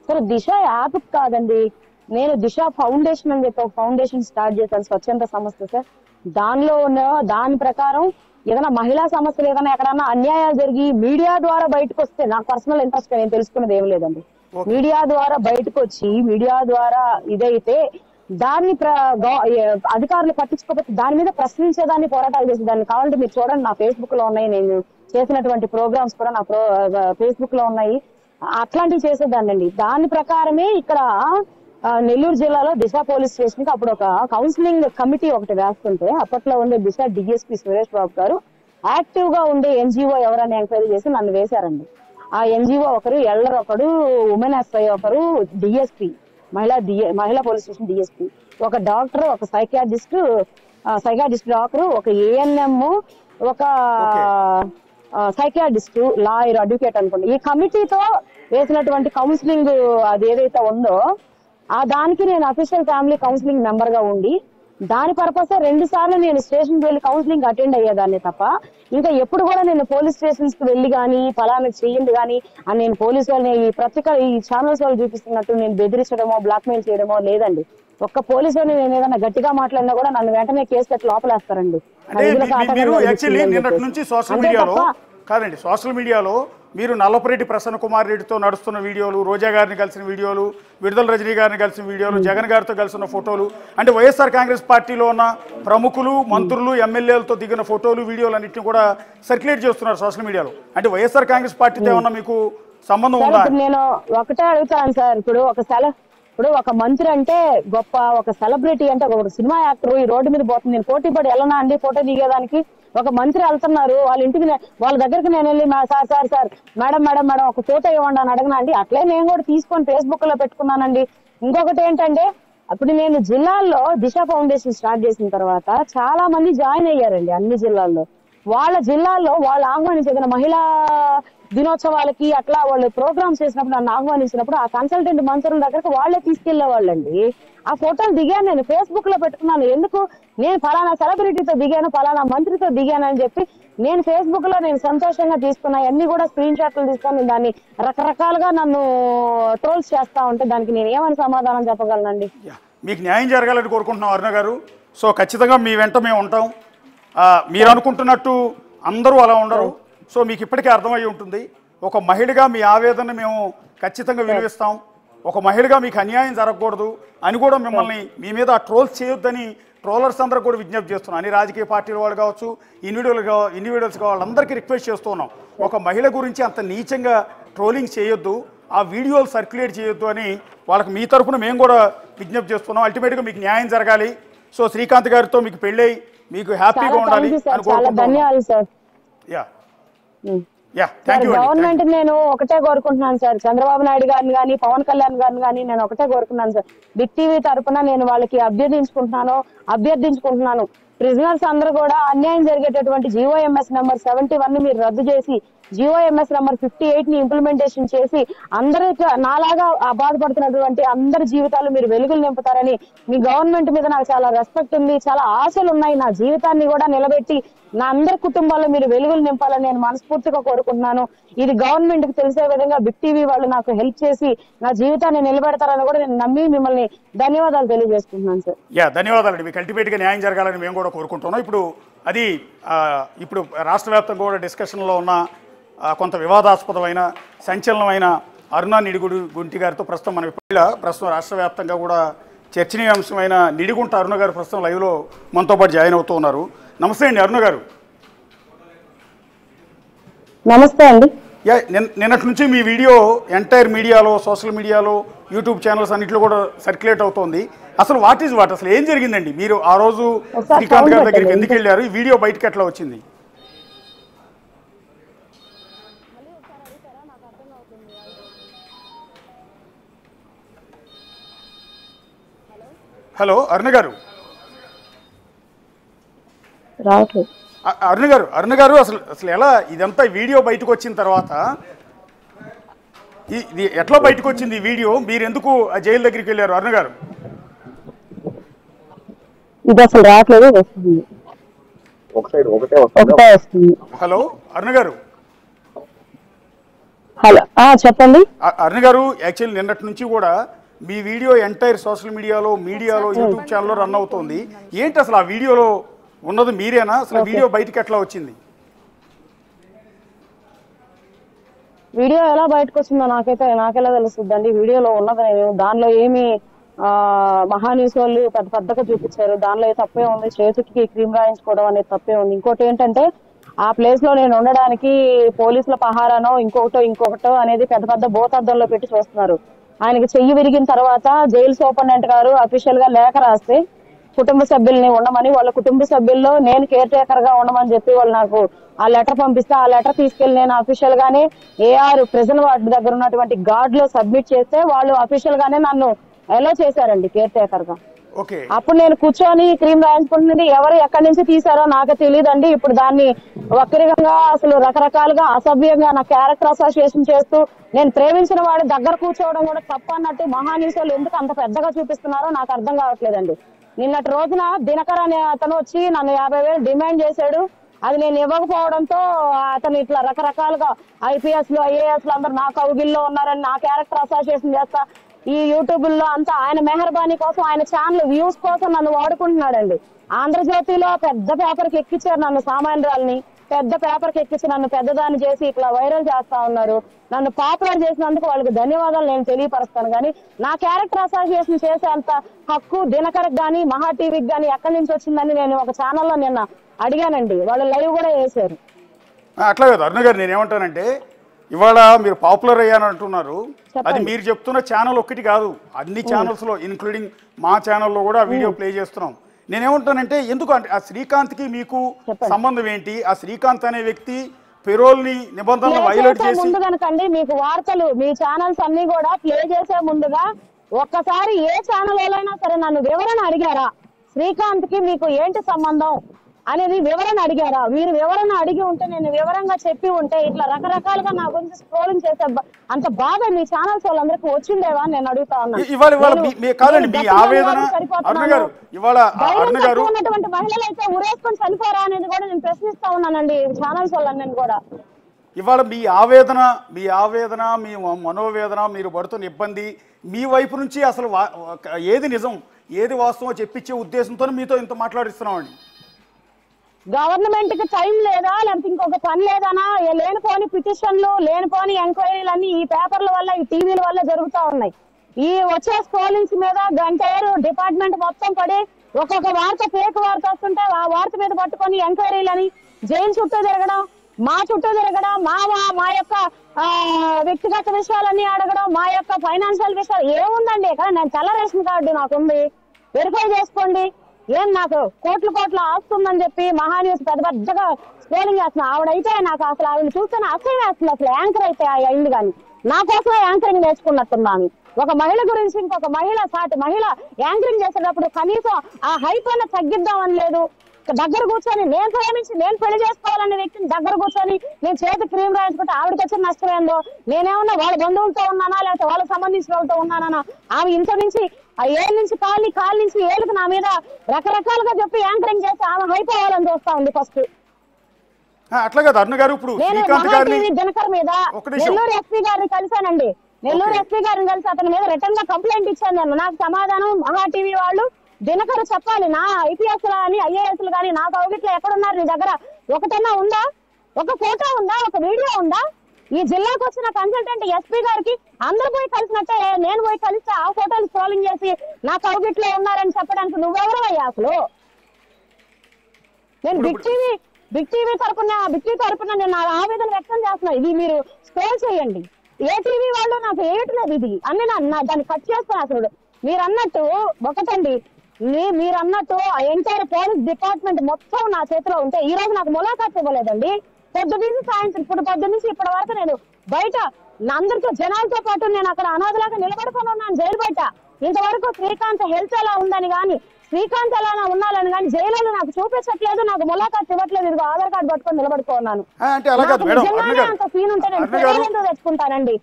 Sir దిశ app కాదండి, నేను దిశ foundation అని చెప్పి ఒక ఫౌండేషన్ స్టార్ట్ చేశాను, స్వచ్ఛంద సంస్థ సార్. దానిలో ఉన్న దాని ప్రకారం ఏదైనా మహిళా సమస్యలు ఏదైనా ఎక్కడన్నా అన్యాయాలు జరిగి మీడియా ద్వారా బయటకు వస్తే, నాకు పర్సనల్ ఇంట్రెస్ట్ నేను తెలుసుకున్నది ఏం లేదండి, మీడియా ద్వారా బయటకు వచ్చి మీడియా ద్వారా ఇదైతే దాన్ని అధికారులు పట్టించుకోకపోతే దాని మీద ప్రశ్నించేదాన్ని, పోరాటాలు చేసేదాన్ని. కావాలంటే మీరు చూడండి, నా ఫేస్బుక్ లో ఉన్నాయి, నేను చేసినటువంటి ప్రోగ్రామ్స్ కూడా నా ఫేస్బుక్ లో ఉన్నాయి. అట్లాంటివి చేసేదాన్ని అండి. దాని ప్రకారమే ఇక్కడ నెల్లూరు జిల్లాలో దిశ పోలీస్ స్టేషన్ కి అప్పుడు ఒక కౌన్సిలింగ్ కమిటీ ఒకటి వేస్తుంటే, అప్పట్లో ఉండే దిశ డిఎస్పీ సురేష్ బాబు గారు యాక్టివ్ గా ఉండే ఎన్జిఓ ఎవరని ఎంక్వైరీ చేసి నన్ను వేశారండి. ఆ ఎన్జిఓ ఒకరు, ఎల్డర్ ఒకడు, ఉమెన్ ఎస్ఐ ఒకరు, డిఎస్పీ మహిళా పోలీస్ స్టేషన్ డిఎస్పీ, ఒక డాక్టర్, ఒక సైకాట్రిస్ట్ డాక్టర్, ఒక ఏఎన్ఎం, ఒక సైకియాట్రిస్ట్, లాయర్, అడ్వకేట్ అనుకోండి. ఈ కమిటీతో వేసినటువంటి కౌన్సిలింగ్ అది ఏదైతే ఉందో ఆ దానికి నేను అఫీషియల్ ఫ్యామిలీ కౌన్సిలింగ్ మెంబర్ గా ఉండి, దాని పర్పస్ 2 సార్లు నేను స్టేషన్ కి వెళ్లి కౌన్సిలింగ్ అటెండ్ అయ్యేదాన్ని తప్ప ఇంకా ఎప్పుడు కూడా నేను పోలీస్ స్టేషన్స్ కి వెళ్ళి గానీ ఫలానా చెయ్యండి గానీ అని నేను పోలీసు వాళ్ళని ఈ ఛానల్స్ వాళ్ళు చూపిస్తున్నట్టు నేను బెదిరించడమో బ్లాక్మెయిల్ చేయడమో లేదండి. ఒక్క పోలీసు వాళ్ళని నేను ఏదైనా గట్టిగా మాట్లాడినా కూడా నన్ను వెంటనే కేసు కట్టి లోపలేస్తారండి. సోషల్ మీడియాలో మీరు నల్లపురెడ్డి ప్రసన్న కుమార్ రెడ్డితో నడుస్తున్న వీడియోలు, రోజా గారిని కలిసిన వీడియోలు, విడుదల రజనీ గారిని కలిసిన వీడియోలు, జగన్ గారితో కలిసిన ఫోటోలు, అంటే వైఎస్ఆర్ కాంగ్రెస్ పార్టీలో ఉన్న ప్రముఖులు, మంత్రులు, ఎమ్మెల్యేలతో దిగిన ఫోటోలు, వీడియోలు అన్నింటినీ కూడా సర్క్యులేట్ చేస్తున్నారు సోషల్ మీడియాలో. అంటే వైఎస్ఆర్ కాంగ్రెస్ పార్టీతో ఏమన్నా మీకు సంబంధం ఉందా? నేను ఒకటే అడుగుతాను సార్, ఇప్పుడు ఒక మంత్రి అంటే గొప్ప, ఒక సెలబ్రిటీ అంటే ఒక సినిమా యాక్టర్ ఈ రోడ్డు మీద పోతుంది, నేను పోటీ పడి వెళ్ళనా అండి ఫోటో దిగేదానికి? ఒక మంత్రి వెళ్తున్నారు, వాళ్ళ ఇంటికి వాళ్ళ దగ్గరికి నేను వెళ్ళి సార్ మేడం ఒక ఫోటో ఇవ్వండి అని అడగనా అండి? అట్లే నేను కూడా తీసుకొని ఫేస్బుక్ లో పెట్టుకున్నానండి. ఇంకొకటి ఏంటంటే, అప్పుడు నేను జిల్లాల్లో దిశ ఫౌండేషన్ స్టార్ట్ చేసిన తర్వాత చాలా మంది జాయిన్ అయ్యారండి అన్ని జిల్లాల్లో. వాళ్ళ జిల్లాల్లో వాళ్ళు ఆహ్వానించిన మహిళా దినోత్సవాలకి అట్లా వాళ్ళు ప్రోగ్రామ్స్ చేసినప్పుడు నన్ను ఆహ్వానించినప్పుడు ఆ కన్సల్టెంట్ మంత్రుల దగ్గరకు వాళ్ళే తీసుకెళ్లే వాళ్ళండి. ఆ ఫోటోలు దిగాను, నేను ఫేస్బుక్ లో పెట్టుకున్నాను. ఎందుకు? నేను ఫలానా సెలబ్రిటీతో దిగాను, ఫలానా మంత్రితో దిగాను అని చెప్పి నేను ఫేస్బుక్ లో నేను సంతోషంగా తీసుకున్నా. అన్ని కూడా స్క్రీన్ షాట్లు తీసుకొని దాన్ని రకరకాలుగా నన్ను ట్రోల్స్ చేస్తా ఉంటే దానికి నేను ఏమని సమాధానం చెప్పగలనండి? మీకు న్యాయం జరగాలని కోరుకుంటున్నాం అరుణ గారు. సో ఖచ్చితంగా మీ వెంట మేము ఉంటాం. మీరు అనుకుంటున్నట్టు అందరూ అలా ఉండరు. సో మీకు ఇప్పటికే అర్థమయ్యి ఉంటుంది. ఒక మహిళగా మీ ఆవేదన మేము ఖచ్చితంగా విలువిస్తాం. ఒక మహిళగా మీకు అన్యాయం జరగకూడదు అని కూడా మిమ్మల్ని మీ మీద ట్రోల్స్ చేయొద్దని ట్రోలర్స్ అందరూ కూడా విజ్ఞప్తి చేస్తున్నాం. అన్ని రాజకీయ పార్టీల వాళ్ళు కావచ్చు, ఇండివిజువల్స్ వాళ్ళందరికీ రిక్వెస్ట్ చేస్తున్నాం, ఒక మహిళ గురించి అంత నీచంగా ట్రోలింగ్ చేయొద్దు, ఆ వీడియోలు సర్క్యులేట్ చేయొద్దు అని వాళ్ళకి మీ తరఫున మేము కూడా విజ్ఞప్తి చేస్తున్నాం. అల్టిమేట్గా మీకు న్యాయం జరగాలి. సో శ్రీకాంత్ గారితో మీకు పెళ్ళై మీకు హ్యాపీగా ఉండాలి అని కోరుకుంటున్నాం. గవర్నమెంట్ నేను ఒకటే కోరుకుంటున్నాను సార్, చంద్రబాబు నాయుడు గారిని కానీ పవన్ కళ్యాణ్ గారిని కానీ నేను ఒకటే కోరుకున్నాను సార్, బిగ్ టీవీ తరఫున నేను వాళ్ళకి అభ్యర్థించుకుంటున్నాను. ప్రిజనర్స్ అందరూ కూడా అన్యాయం జరిగేటటువంటి GOMS నెంబర్ 71 మీరు రద్దు చేసి GOMS నెంబర్ 58 ని ఇంప్లిమెంటేషన్ చేసి అందరూ నాలాగా బాధపడుతున్నటువంటి అందరి జీవితాలు మీరు వెలుగులు నింపుతారని, మీ గవర్నమెంట్ మీద నాకు చాలా రెస్పెక్ట్ ఉంది, చాలా ఆశలు ఉన్నాయి. నా జీవితాన్ని కూడా నిలబెట్టి నా అందరి కుటుంబాల్లో మీరు వెలుగులు నింపాలని నేను మనస్ఫూర్తిగా కోరుకుంటున్నాను. ఇది గవర్నమెంట్ కి తెలిసే విధంగా బిగ్ టీవీ వాళ్ళు నాకు హెల్ప్ చేసి నా జీవితాన్ని నిలబెడతారని కూడా నేను నమ్మి మిమ్మల్ని ధన్యవాదాలు తెలియజేసుకుంటున్నాను సార్. ధన్యవాదాలండి. మీకు అల్టిమేట్ గా న్యాయం జరగాలని మేము కూడా కోరుకుంటున్నాం. ఇప్పుడు రాష్ట్ర వ్యాప్తంగా కూడా డిస్కషన్లో ఉన్న కొంత వివాదాస్పదమైన సంచలనమైన అరుణ నిడిగుంటి గారితో ప్రస్తుతం రాష్ట్ర వ్యాప్తంగా కూడా చర్చనీయాంశమైన నిడిగుంట అరుణ గారు ప్రస్తుతం లైవ్లో మనతో పాటు జాయిన్ అవుతూ ఉన్నారు. నమస్తే అండి అరుణ గారు. నమస్తే అండి. నిన్నటి నుంచి మీ వీడియో ఎంటైర్ మీడియాలో, సోషల్ మీడియాలో, యూట్యూబ్ ఛానల్స్ అన్నింటిలో కూడా సర్క్యులేట్ అవుతోంది. అసలు అసలు ఏం జరిగిందండి? మీరు ఆ రోజు శ్రీకాంత్ గారి దగ్గరికి ఎందుకు వెళ్ళారు? ఈ వీడియో బయటకు ఎట్లా వచ్చింది? హలో అరుణ గారు. అరుణ గారు అసలు ఎలా ఇదంతా వీడియో బయటకు వచ్చిన తర్వాత ఇది ఎట్లా బయటకు వచ్చింది ఈ వీడియో? మీరు ఎందుకు జైలు దగ్గరికి వెళ్ళారు అరుణ గారు? ఇది అసలు రావట్లేదు, హలో అరుణ గారు. హలో చెప్పండి. అరుణ్ గారు, యాక్చువల్లీ నిన్నటి నుంచి కూడా మీ వీడియో ఎంటైర్ సోషల్ మీడియాలో యూట్యూబ్ ఛానల్లో రన్ అవుతోంది. ఏంటి అసలు ఆ వీడియోలో ఉన్నది మీరేనా? అసలు వీడియో బయటకు ఎట్లా వచ్చింది? వీడియో ఎలా బయటకు వచ్చిందో నాకెలా తెలుస్తుందండి. వీడియోలో ఉన్నది నేను దానిలో ఏమి మహాన్యూస్ వాళ్ళు పెద్దగా చూపించారు. దానిలో తప్పే ఉంది. చేతికి క్రీమ్ రాయించుకోవడం అనేది తప్పే ఉంది. ఇంకోటి ఏంటంటే ఆ ప్లేస్ లో నేను ఉండడానికి పోలీసుల పహారానో ఇంకొకటో అనేది పెద్ద బోతద్దంలో పెట్టి చూస్తున్నారు. ఆయనకి చెయ్యి విరిగిన తర్వాత జైలు సూపరింటెండెంట్ గారు అఫీషియల్ గా లేఖ రాస్తే కుటుంబ సభ్యుల్ని ఉండమని, వాళ్ళ కుటుంబ సభ్యుల్లో నేను కేర్ టేకర్ గా ఉండమని చెప్పి వాళ్ళు నాకు ఆ లెటర్ పంపిస్తే ఆ లెటర్ తీసుకెళ్లి నేను అఫీషియల్ గానే ఏఆర్ ప్రిజన్ వార్డ్ దగ్గర ఉన్నటువంటి గార్డ్ లో సబ్మిట్ చేస్తే వాళ్ళు అఫీషియల్ గానే నన్ను అలో చేశారండి కేర్ టేకర్ గా. అప్పుడు నేను కూర్చొని క్రీమ్ రాయించుకుంటున్నది ఎవరు ఎక్కడి నుంచి తీసారో నాకు తెలియదండి. ఇప్పుడు దాన్ని వక్రీయంగా అసలు రకరకాలుగా అసభ్యంగా నా క్యారెక్టర్ అసోసియేషన్ చేస్తూ నేను ప్రేమించిన వాడి దగ్గర కూర్చోవడం కూడా తప్పు అన్నట్టు మహాన్యూస్ వాళ్ళు ఎందుకు అంత పెద్దగా చూపిస్తున్నారో నాకు అర్థం కావట్లేదండి. నిన్నటి రోజున దినకర్ అనే అతను వచ్చి నన్ను 50,000 డిమాండ్ చేశాడు. అది నేను ఇవ్వకపోవడంతో అతను ఇట్లా రకరకాలుగా IPS లు IAS లు అందరూ నా కౌగిల్లో ఉన్నారని నా క్యారెక్టర్ అసోసియేషన్ చేస్తా ఈ యూట్యూబ్ లో అంతా ఆయన మెహర్బానీ కోసం ఆయన ఛానల్ వ్యూస్ కోసం నన్ను వాడుకుంటున్నాడండి. ఆంధ్రజ్యోతిలో పెద్ద పేపర్ కి ఎక్కించారు నన్ను, సామాన్యురాల్ని పెద్ద పేపర్ కి ఎక్కించి నన్ను పెద్దదాన్ని చేసి ఇట్లా వైరల్ చేస్తా ఉన్నారు. నన్ను పాపులర్ చేసినందుకు వాళ్ళకి ధన్యవాదాలు నేను తెలియపరుస్తాను. కానీ నా క్యారెక్టర్ అసోసియేషన్ చేసేంత హక్కు దినకర్కి గానీ మహా టీవీకి గానీ ఎక్కడి నుంచి వచ్చిందని నేను ఒక ఛానల్లో నిన్న అడిగానండి. వాళ్ళు లైవ్ కూడా వేశారు. అట్లా కదా అరుణ గారు, నేనేమంటానంటే ఇవాళ మీరు పాపులర్ అయ్యాను అంటున్నారు. అది మీరు చెప్తున్న ఛానల్ ఒక్కటి కాదు, అన్ని ఛానల్స్ లో ఇంక్లూడింగ్ మా ఛానల్లో కూడా వీడియో ప్లే చేస్తున్నాం. నేనేమంటానంటే ఎందుకు అంటే ఆ శ్రీకాంత్కి మీకు సంబంధం ఏంటి? ఆ శ్రీకాంత్ అనే వ్యక్తి పెరోల్ ని నిబంధనలు వైలేట్ చేసి ముందు కనుకండి మీకు వార్తలు మీ ఛానల్స్ అన్ని కూడా ప్లే చేసే ముందుగా ఒక్కసారి ఏ ఛానల్ వాళ్ళైనా సరే నన్ను వివరణ అడిగారా? శ్రీకాంత్ కి మీకు ఏంటి సంబంధం అనేది వివరణ అడిగారా? మీరు వివరణ అడిగి ఉంటే నేను వివరంగా చెప్పి ఉంటే ఇట్లా రకరకాలుగా నా గురించి స్క్రోలింగ్ చేసే అంత బాగా మీ ఛానల్స్ వాళ్ళందరికీ వచ్చిందేవా నేను అడుగుతా ఉన్నాను. ఉన్నటువంటి మహిళలు అయితే ఉరేసుకొని చనిపోరా అనేది కూడా నేను ప్రశ్నిస్తా ఉన్నానండి ఛానల్స్ వాళ్ళని కూడా. ఇవాళ మీ ఆవేదన మీ మనోవేదన, మీరు పడుతున్న ఇబ్బంది, మీ వైపు నుంచి అసలు ఏది నిజం ఏది వాస్తవం చెప్పించే ఉద్దేశంతో మీతో ఇంత మాట్లాడిస్తున్నామండి. గవర్నమెంట్ కి టైం లేదా, లేకపోతే ఇంకొక పని లేదనా? లేనిపోని పిటిషన్లు, లేనిపోని ఎంక్వైరీలు అన్ని ఈ పేపర్ల వల్ల ఈ టీవీల వల్ల జరుగుతూ ఉన్నాయి. ఈ వచ్చే స్క్రోలింగ్స్ మీద గంటేరు డిపార్ట్మెంట్ మొత్తం పడి ఒక్కొక్క వార్త ఫేక్ వార్త వస్తుంటే ఆ వార్త మీద పట్టుకొని ఎంక్వైరీలని జైలు చుట్టూ తిరగడం, మా చుట్టూ తిరగడం, మా యొక్క వ్యక్తిగత విషయాలన్నీ అడగడం, మా యొక్క ఫైనాన్షియల్ విషయాలు ఏముందండి ఇక్కడ? నేను తెల్ల రేషన్ కార్డు నాకుంది, వెరిఫై చేసుకోండి. ఏం నాకు కోట్ల ఆస్తుందని చెప్పి మహాన్యూస్ పెద్దగా స్క్రోలింగ్ చేస్తున్నా. ఆవిడైతే నాకు అసలు ఆవిడ చూస్తే అసహ్యం వేస్తుంది. అసలు యాంకర్ అయితే అయింది కానీ నా కోసమే యాంకరింగ్ నేర్చుకున్నట్టున్నాను. ఒక మహిళ గురించి ఇంకొక సాటి మహిళ యాంకరింగ్ చేసేటప్పుడు కనీసం ఆ హైప్ అన్న తగ్గిద్దామని లేదు. దగ్గర కూర్చొని నేను ప్రేమించి నేను పెళ్లి చేసుకోవాలనే వ్యక్తిని దగ్గర కూర్చొని నేను చేతి క్రీమ్ రాయించుకుంటే ఆవిడకి వచ్చిన నష్టం ఏందో, నేనేమన్నా వాళ్ళ బంధువులతో ఉన్నానా లేకపోతే వాళ్ళకి సంబంధించిన వాళ్ళతో ఉన్నానా? ఆమె ఇంత నుంచి ఆ ఏళ్ళ నుంచి కాళ్ళ నుంచి ఏళ్ళకి నా మీద రకరకాలుగా చెప్పి యాంకరింగ్ చేసి ఆమె అయిపోవాలని చూస్తా ఉంది. ఫస్ట్ అట్లా కదా అరుణ గారు, ఇప్పుడు దినకర్ మీద నెల్లూరు ఎస్పీ గారిని కలిశానండి. నెల్లూరు ఎస్పీ గారిని కలిసి అతని మీద రిటర్న్ గా కంప్లైంట్ ఇచ్చాను నేను. నాకు సమాధానం మహా టీవీ వాళ్ళు దినకర్ చెప్పాలి. నా IPS కానీ IAS కానీ నా కౌగిట్లో ఎక్కడున్నారు? నీ దగ్గర ఒకటన్నా ఉందా? ఒక ఫోటో ఉందా? ఒక వీడియో ఉందా? ఈ జిల్లాకు వచ్చిన కన్సల్టెంట్ ఎస్పీ గారికి అందరూ పోయి కలిసినట్టే నేను పోయి కలిస్తే ఆ ఫోటోలు స్క్రోలింగ్ చేసి నా కౌగిట్లో ఉన్నారని చెప్పడానికి నువ్వెవరు అయ్యా అసలు? నేను బిగ్ టీవీ తరపున నేను నా ఆవేదన వ్యక్తం చేస్తున్నా. ఇది మీరు స్క్రోల్ చేయండి. ఏ టీవీ వాళ్ళు నాకు వేయట్లేదు ఇది అన్ని దాన్ని కట్ చేస్తాను. అసలు మీరు అన్నట్టు ఒకటండి, మీరు అన్నట్టు ఎంటైర్ పోలీస్ డిపార్ట్మెంట్ మొత్తం నా చేతిలో ఉంటే ఈ రోజు నాకు ములాఖాత్ ఇవ్వలేదండి. పొద్దున్నీ సాయంత్రం పొద్దు నుంచి ఇప్పటి వరకు నేను బయట అందరితో జనాలతో పాటు నేను అక్కడ అనాథలాగా నిలబడుకొని ఉన్నాను జైలు బయట. ఇంతవరకు శ్రీకాంత్ హెల్త్ ఎలా ఉందని కానీ శ్రీకాంత్ ఎలా ఉన్నాలని కానీ జైలు నాకు చూపించట్లేదు, నాకు ములాఖాత్ ఇవ్వట్లేదు. ఇదిగో ఆధార్ కార్డు పట్టుకొని నిలబడుకున్నాను. అంత సీన్ ఉంటే నేను తెచ్చుకుంటానండి.